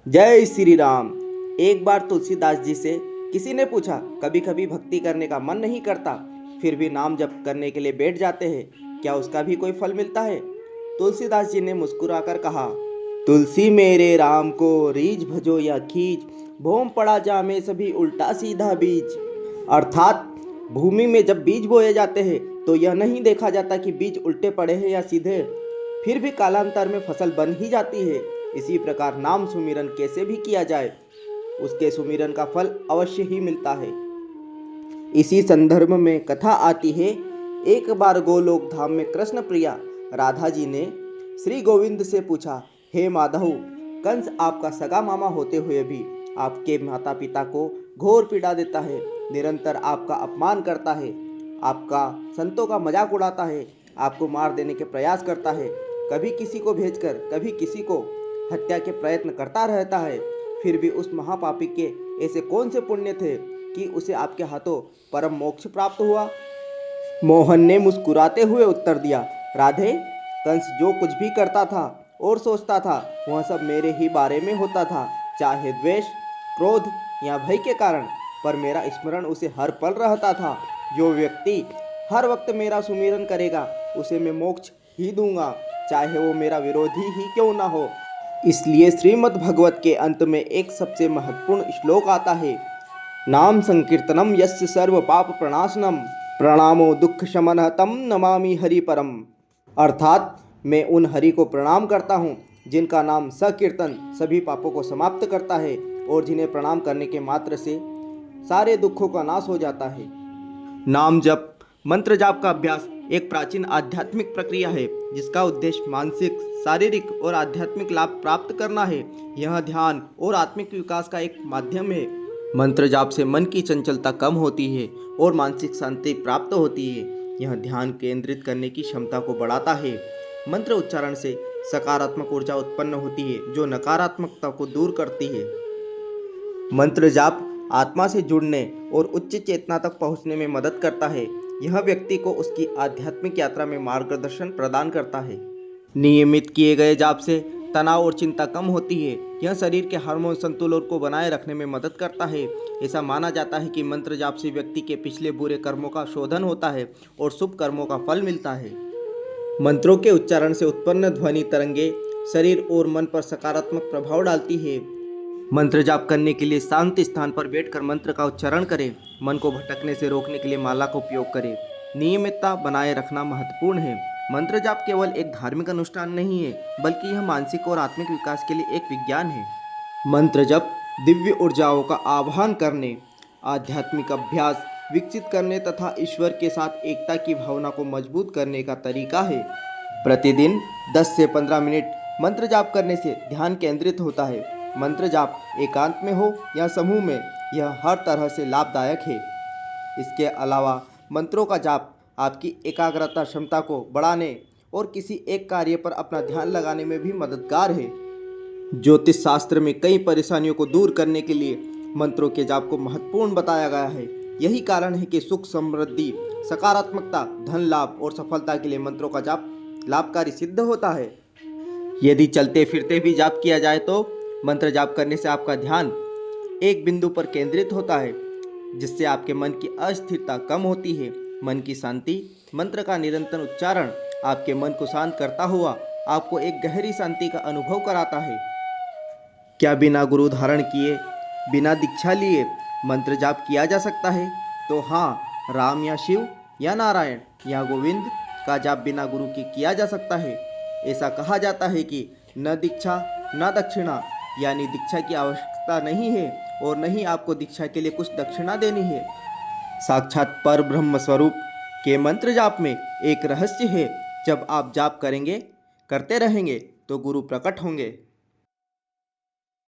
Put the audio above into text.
जय श्री राम। एक बार तुलसीदास जी से किसी ने पूछा, कभी कभी भक्ति करने का मन नहीं करता, फिर भी नाम जप करने के लिए बैठ जाते हैं, क्या उसका भी कोई फल मिलता है? तुलसीदास जी ने मुस्कुराकर कहा, तुलसी मेरे राम को रीझ भजो या खींच, भोम पड़ा जा में सभी उल्टा सीधा बीज। अर्थात भूमि में जब बीज बोए जाते हैं तो यह नहीं देखा जाता कि बीज उल्टे पड़े हैं या सीधे, फिर भी कालांतर में फसल बन ही जाती है। इसी प्रकार नाम सुमिरन कैसे भी किया जाए, उसके सुमिरन का फल अवश्य ही मिलता है। इसी संदर्भ में कथा आती है, एक बार गोलोक धाम में कृष्ण प्रिया राधा जी ने श्री गोविंद से पूछा, हे माधव, कंस आपका सगा मामा होते हुए भी आपके माता पिता को घोर पीड़ा देता है, निरंतर आपका अपमान करता है, आपका संतों का मजाक उड़ाता है, आपको मार देने के प्रयास करता है, कभी किसी को भेजकर कभी किसी को हत्या के प्रयत्न करता रहता है। फिर भी उस महापापी के ऐसे कौन से पुण्य थे कि उसे आपके हाथों परम मोक्ष प्राप्त हुआ? मोहन ने मुस्कुराते हुए उत्तर दिया, राधे, कंस जो कुछ भी करता था और सोचता था वह सब मेरे ही बारे में होता था, चाहे द्वेष, क्रोध या भय के कारण, पर मेरा स्मरण उसे हर पल रहता था। जो व्यक्ति हर वक्त मेरा सुमिरन करेगा उसे मैं मोक्ष ही दूंगा, चाहे वो मेरा विरोधी ही क्यों ना हो। इसलिए श्रीमद् भगवत के अंत में एक सबसे महत्वपूर्ण श्लोक आता है, नाम संकीर्तनम यस्य सर्व पाप प्रणाशनम, प्रणामो दुख शमनः तम नमामि हरि परम। अर्थात मैं उन हरि को प्रणाम करता हूँ जिनका नाम संकीर्तन सभी पापों को समाप्त करता है और जिन्हें प्रणाम करने के मात्र से सारे दुखों का नाश हो जाता है। नाम जप मंत्र जाप का अभ्यास एक प्राचीन आध्यात्मिक प्रक्रिया है जिसका उद्देश्य मानसिक, शारीरिक और आध्यात्मिक लाभ प्राप्त करना है। यह ध्यान और आत्मिक विकास का एक माध्यम है। मंत्र जाप से मन की चंचलता कम होती है और मानसिक शांति प्राप्त होती है। यह ध्यान केंद्रित करने की क्षमता को बढ़ाता है। मंत्र उच्चारण से सकारात्मक ऊर्जा उत्पन्न होती है जो नकारात्मकता को दूर करती है। मंत्र जाप आत्मा से जुड़ने और उच्च चेतना तक पहुंचने में मदद करता है। यह व्यक्ति को उसकी आध्यात्मिक यात्रा में मार्गदर्शन प्रदान करता है। नियमित किए गए जाप से तनाव और चिंता कम होती है। यह शरीर के हार्मोन संतुलन को बनाए रखने में मदद करता है। ऐसा माना जाता है कि मंत्र जाप से व्यक्ति के पिछले बुरे कर्मों का शोधन होता है और शुभ कर्मों का फल मिलता है। मंत्रों के उच्चारण से उत्पन्न ध्वनि तरंगे शरीर और मन पर सकारात्मक प्रभाव डालती है। मंत्र जाप करने के लिए शांत स्थान पर बैठकर मंत्र का उच्चारण करें। मन को भटकने से रोकने के लिए माला का उपयोग करें। नियमितता बनाए रखना महत्वपूर्ण है। मंत्र जाप केवल एक धार्मिक अनुष्ठान नहीं है, बल्कि यह मानसिक और आत्मिक विकास के लिए एक विज्ञान है। मंत्र जप दिव्य ऊर्जाओं का आह्वान करने, आध्यात्मिक अभ्यास विकसित करने तथा ईश्वर के साथ एकता की भावना को मजबूत करने का तरीका है। प्रतिदिन 10 से 15 मिनट मंत्र जाप करने से ध्यान केंद्रित होता है। मंत्र जाप एकांत में हो या समूह में, यह हर तरह से लाभदायक है। इसके अलावा मंत्रों का जाप आपकी एकाग्रता क्षमता को बढ़ाने और किसी एक कार्य पर अपना ध्यान लगाने में भी मददगार है। ज्योतिष शास्त्र में कई परेशानियों को दूर करने के लिए मंत्रों के जाप को महत्वपूर्ण बताया गया है। यही कारण है कि सुख, समृद्धि, सकारात्मकता, धन लाभ और सफलता के लिए मंत्रों का जाप लाभकारी सिद्ध होता है। यदि चलते फिरते भी जाप किया जाए तो मंत्र जाप करने से आपका ध्यान एक बिंदु पर केंद्रित होता है, जिससे आपके मन की अस्थिरता कम होती है। मन की शांति, मंत्र का निरंतर उच्चारण आपके मन को शांत करता हुआ आपको एक गहरी शांति का अनुभव कराता है। क्या बिना गुरु धारण किए, बिना दीक्षा लिए मंत्र जाप किया जा सकता है? तो हाँ, राम या शिव या नारायण या गोविंद का जाप बिना गुरु के किया जा सकता है। ऐसा कहा जाता है कि न दीक्षा न दक्षिणा, यानी दीक्षा की आवश्यकता नहीं है और न ही आपको दीक्षा के लिए कुछ दक्षिणा देनी है। साक्षात पर ब्रह्म स्वरूप के मंत्र जाप में एक रहस्य है। जब आप जाप करते रहेंगे तो गुरु प्रकट होंगे।